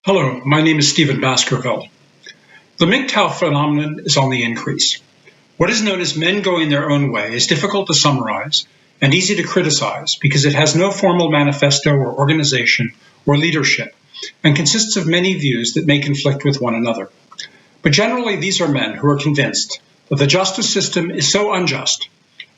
Hello, my name is Stephen Baskerville. The MGTOW phenomenon is on the increase. What is known as men going their own way is difficult to summarize and easy to criticize because it has no formal manifesto or organization or leadership and consists of many views that may conflict with one another. But generally, these are men who are convinced that the justice system is so unjust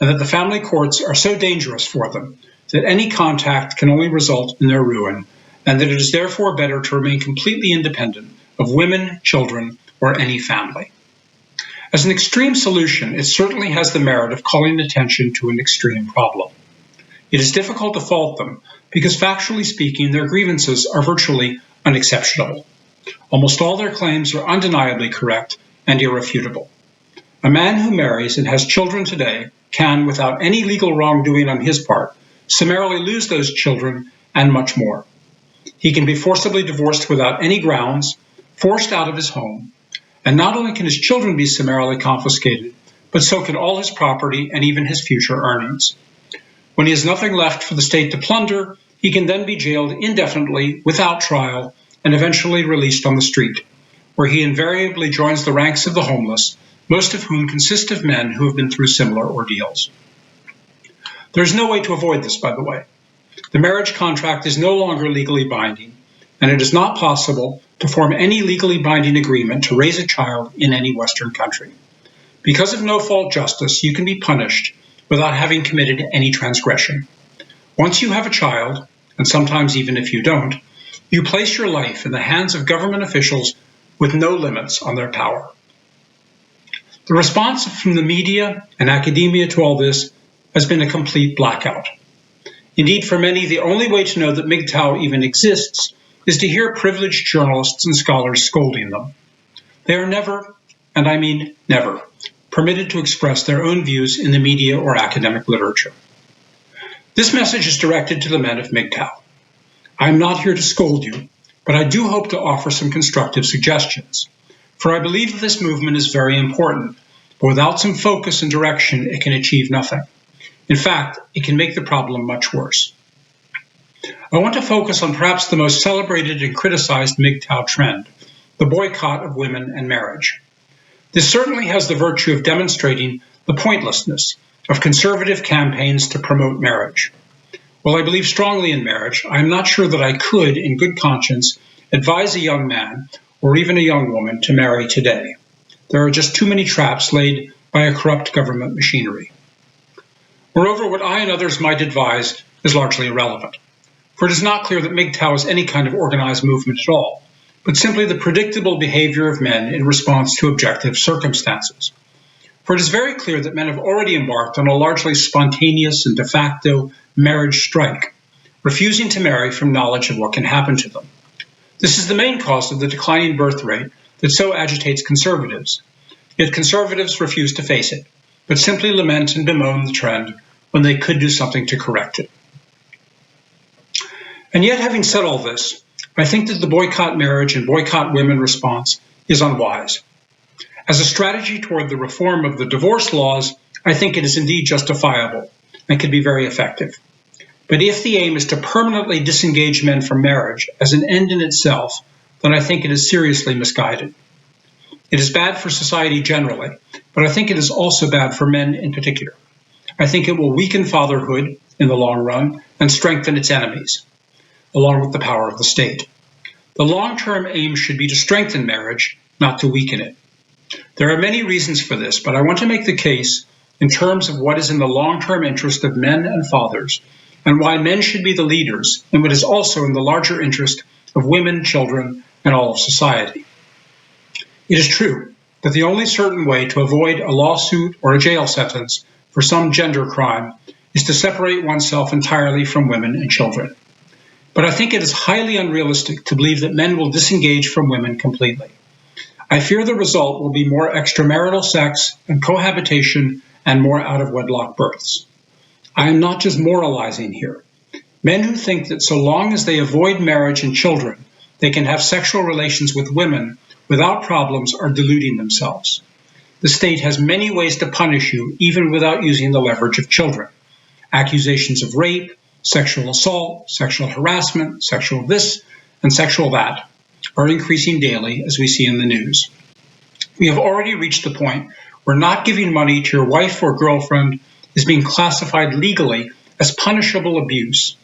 and that the family courts are so dangerous for them that any contact can only result in their ruin, and that it is therefore better to remain completely independent of women, children, or any family. As an extreme solution, it certainly has the merit of calling attention to an extreme problem. It is difficult to fault them because, factually speaking, their grievances are virtually unexceptionable. Almost all their claims are undeniably correct and irrefutable. A man who marries and has children today can, without any legal wrongdoing on his part, summarily lose those children and much more. He can be forcibly divorced without any grounds, forced out of his home, and not only can his children be summarily confiscated, but so can all his property and even his future earnings. When he has nothing left for the state to plunder, he can then be jailed indefinitely without trial and eventually released on the street, where he invariably joins the ranks of the homeless, most of whom consist of men who have been through similar ordeals. There is no way to avoid this, by the way. The marriage contract is no longer legally binding, and it is not possible to form any legally binding agreement to raise a child in any Western country. Because of no-fault justice, you can be punished without having committed any transgression. Once you have a child, and sometimes even if you don't, you place your life in the hands of government officials with no limits on their power. The response from the media and academia to all this has been a complete blackout. Indeed, for many, the only way to know that MGTOW even exists is to hear privileged journalists and scholars scolding them. They are never, and I mean never, permitted to express their own views in the media or academic literature. This message is directed to the men of MGTOW. I am not here to scold you, but I do hope to offer some constructive suggestions, for I believe that this movement is very important, but without some focus and direction, it can achieve nothing. In fact, it can make the problem much worse. I want to focus on perhaps the most celebrated and criticized MGTOW trend, the boycott of women and marriage. This certainly has the virtue of demonstrating the pointlessness of conservative campaigns to promote marriage. While I believe strongly in marriage, I am not sure that I could, in good conscience, advise a young man or even a young woman to marry today. There are just too many traps laid by a corrupt government machinery. Moreover, what I and others might advise is largely irrelevant, for it is not clear that MGTOW is any kind of organized movement at all, but simply the predictable behavior of men in response to objective circumstances. For it is very clear that men have already embarked on a largely spontaneous and de facto marriage strike, refusing to marry from knowledge of what can happen to them. This is the main cause of the declining birth rate that so agitates conservatives. Yet conservatives refuse to face it, but simply lament and bemoan the trend when they could do something to correct it. And yet, having said all this, I think that the boycott marriage and boycott women response is unwise. As a strategy toward the reform of the divorce laws, I think it is indeed justifiable and can be very effective. But if the aim is to permanently disengage men from marriage as an end in itself, then I think it is seriously misguided. It is bad for society generally, but I think it is also bad for men in particular. I think it will weaken fatherhood in the long run and strengthen its enemies, along with the power of the state. The long-term aim should be to strengthen marriage, not to weaken it. There are many reasons for this, but I want to make the case in terms of what is in the long-term interest of men and fathers, and why men should be the leaders in what is also in the larger interest of women, children, and all of society. It is true that the only certain way to avoid a lawsuit or a jail sentence for some gender crime is to separate oneself entirely from women and children. But I think it is highly unrealistic to believe that men will disengage from women completely. I fear the result will be more extramarital sex and cohabitation and more out-of-wedlock births. I am not just moralizing here. Men who think that so long as they avoid marriage and children, they can have sexual relations with women without problems are deluding themselves. The state has many ways to punish you even without using the leverage of children. Accusations of rape, sexual assault, sexual harassment, sexual this, and sexual that. are increasing daily, as we see in the news. We have already reached the point where not giving money to your wife or girlfriend is being classified legally as punishable abuse.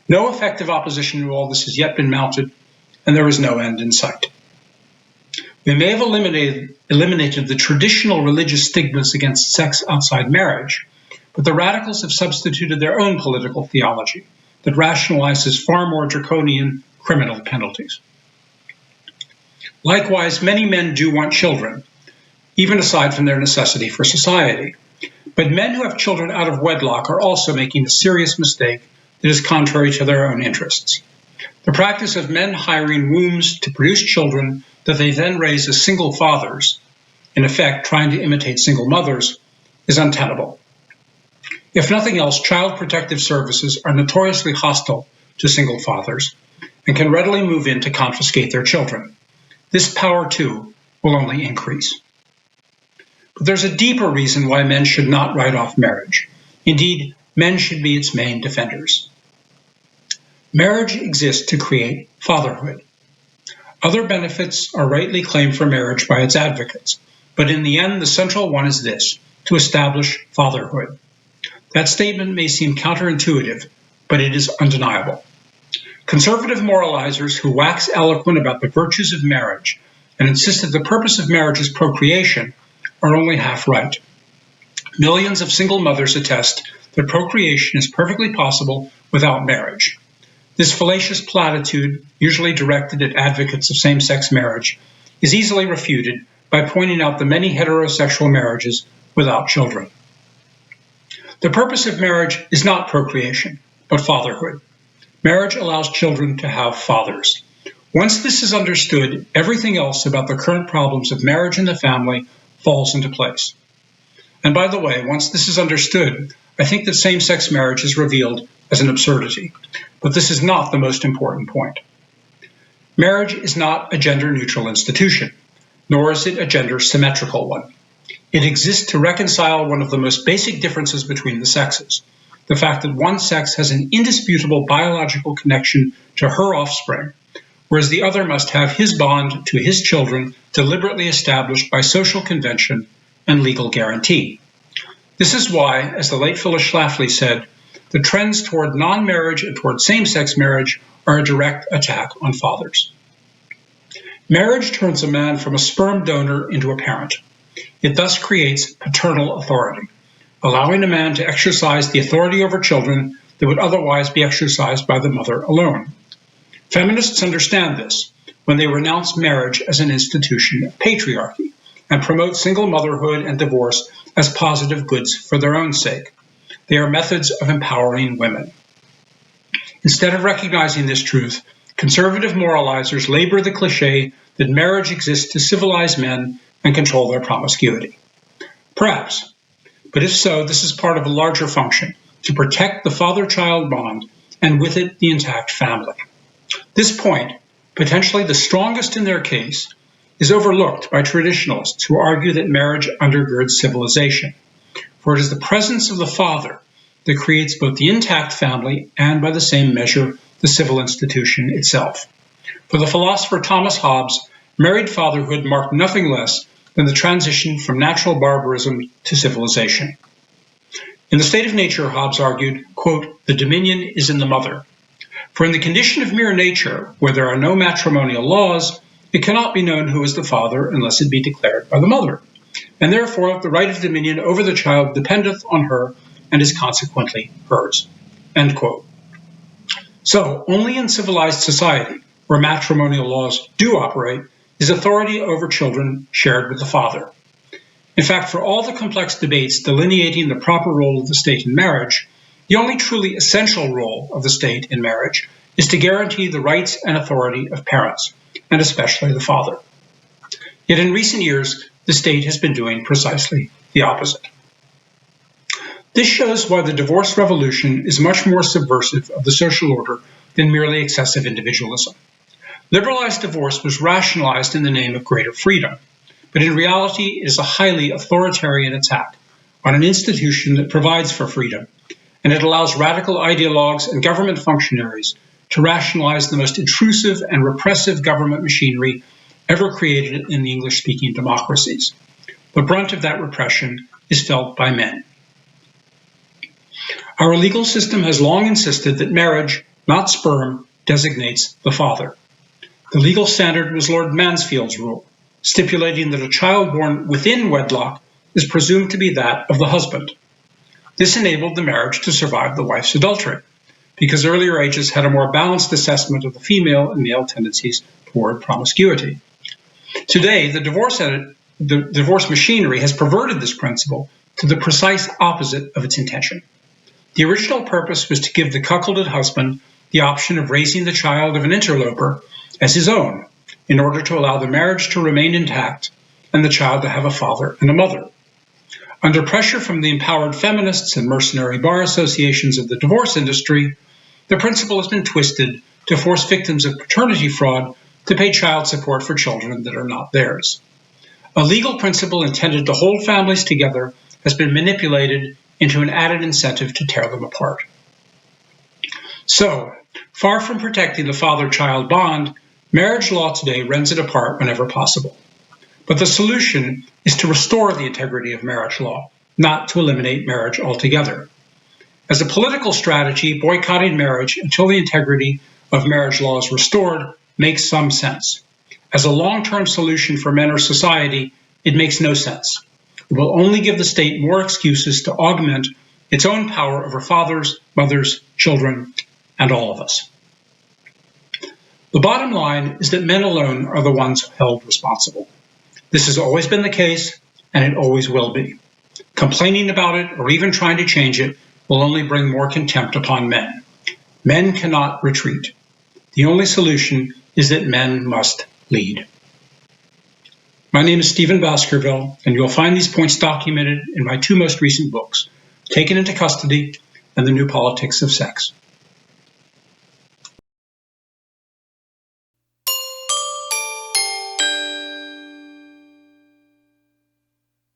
No effective opposition to all this has yet been mounted, and there is no end in sight. We may have eliminated the traditional religious stigmas against sex outside marriage, but the radicals have substituted their own political theology that rationalizes far more draconian criminal penalties. Likewise, many men do want children, even aside from their necessity for society. But men who have children out of wedlock are also making a serious mistake that is contrary to their own interests. The practice of men hiring wombs to produce children that they then raise as single fathers, in effect trying to imitate single mothers, is untenable. If nothing else, child protective services are notoriously hostile to single fathers and can readily move in to confiscate their children. This power, too, will only increase. But there's a deeper reason why men should not write off marriage. Indeed, men should be its main defenders. Marriage exists to create fatherhood. Other benefits are rightly claimed for marriage by its advocates, but in the end, the central one is this: to establish fatherhood. That statement may seem counterintuitive, but it is undeniable. Conservative moralizers who wax eloquent about the virtues of marriage and insist that the purpose of marriage is procreation are only half right. Millions of single mothers attest that procreation is perfectly possible without marriage. This fallacious platitude, usually directed at advocates of same-sex marriage, is easily refuted by pointing out the many heterosexual marriages without children. The purpose of marriage is not procreation, but fatherhood. Marriage allows children to have fathers. Once this is understood, everything else about the current problems of marriage and the family falls into place. And by the way, once this is understood, I think that same-sex marriage is revealed as an absurdity. But this is not the most important point. Marriage is not a gender-neutral institution, nor is it a gender-symmetrical one. It exists to reconcile one of the most basic differences between the sexes, the fact that one sex has an indisputable biological connection to her offspring, whereas the other must have his bond to his children deliberately established by social convention and legal guarantee. This is why, as the late Phyllis Schlafly said, the trends toward non-marriage and toward same-sex marriage are a direct attack on fathers. Marriage turns a man from a sperm donor into a parent. It thus creates paternal authority, allowing a man to exercise the authority over children that would otherwise be exercised by the mother alone. Feminists understand this when they renounce marriage as an institution of patriarchy and promote single motherhood and divorce as positive goods for their own sake. They are methods of empowering women. Instead of recognizing this truth, conservative moralizers labor the cliché that marriage exists to civilize men and control their promiscuity. Perhaps, but if so, this is part of a larger function, to protect the father-child bond and with it the intact family. This point, potentially the strongest in their case, is overlooked by traditionalists who argue that marriage undergirds civilization. For it is the presence of the father that creates both the intact family and, by the same measure, the civil institution itself. For the philosopher Thomas Hobbes, married fatherhood marked nothing less than the transition from natural barbarism to civilization. In The State of Nature, Hobbes argued, quote, "The dominion is in the mother. For in the condition of mere nature, where there are no matrimonial laws, it cannot be known who is the father unless it be declared by the mother. And therefore the right of dominion over the child dependeth on her and is consequently hers." End quote. So only in civilized society, where matrimonial laws do operate, is authority over children shared with the father. In fact, for all the complex debates delineating the proper role of the state in marriage, the only truly essential role of the state in marriage is to guarantee the rights and authority of parents, and especially the father. Yet in recent years, the state has been doing precisely the opposite. This shows why the divorce revolution is much more subversive of the social order than merely excessive individualism. Liberalized divorce was rationalized in the name of greater freedom, but in reality it is a highly authoritarian attack on an institution that provides for freedom, and it allows radical ideologues and government functionaries to rationalize the most intrusive and repressive government machinery ever created in the English-speaking democracies. The brunt of that repression is felt by men. Our legal system has long insisted that marriage, not sperm, designates the father. The legal standard was Lord Mansfield's rule, stipulating that a child born within wedlock is presumed to be that of the husband. This enabled the marriage to survive the wife's adultery, because earlier ages had a more balanced assessment of the female and male tendencies toward promiscuity. Today, the divorce machinery has perverted this principle to the precise opposite of its intention. The original purpose was to give the cuckolded husband the option of raising the child of an interloper as his own, in order to allow the marriage to remain intact and the child to have a father and a mother. Under pressure from the empowered feminists and mercenary bar associations of the divorce industry, the principle has been twisted to force victims of paternity fraud to pay child support for children that are not theirs. A legal principle intended to hold families together has been manipulated into an added incentive to tear them apart. So, far from protecting the father-child bond, marriage law today rends it apart whenever possible. But the solution is to restore the integrity of marriage law, not to eliminate marriage altogether. As a political strategy, boycotting marriage until the integrity of marriage law is restored makes some sense. As a long-term solution for men or society, it makes no sense. It will only give the state more excuses to augment its own power over fathers, mothers, children, and all of us. The bottom line is that men alone are the ones held responsible. This has always been the case, and it always will be. Complaining about it or even trying to change it will only bring more contempt upon men. Men cannot retreat. The only solution is that men must lead. My name is Stephen Baskerville, and you'll find these points documented in my two most recent books, Taken into Custody and The New Politics of Sex.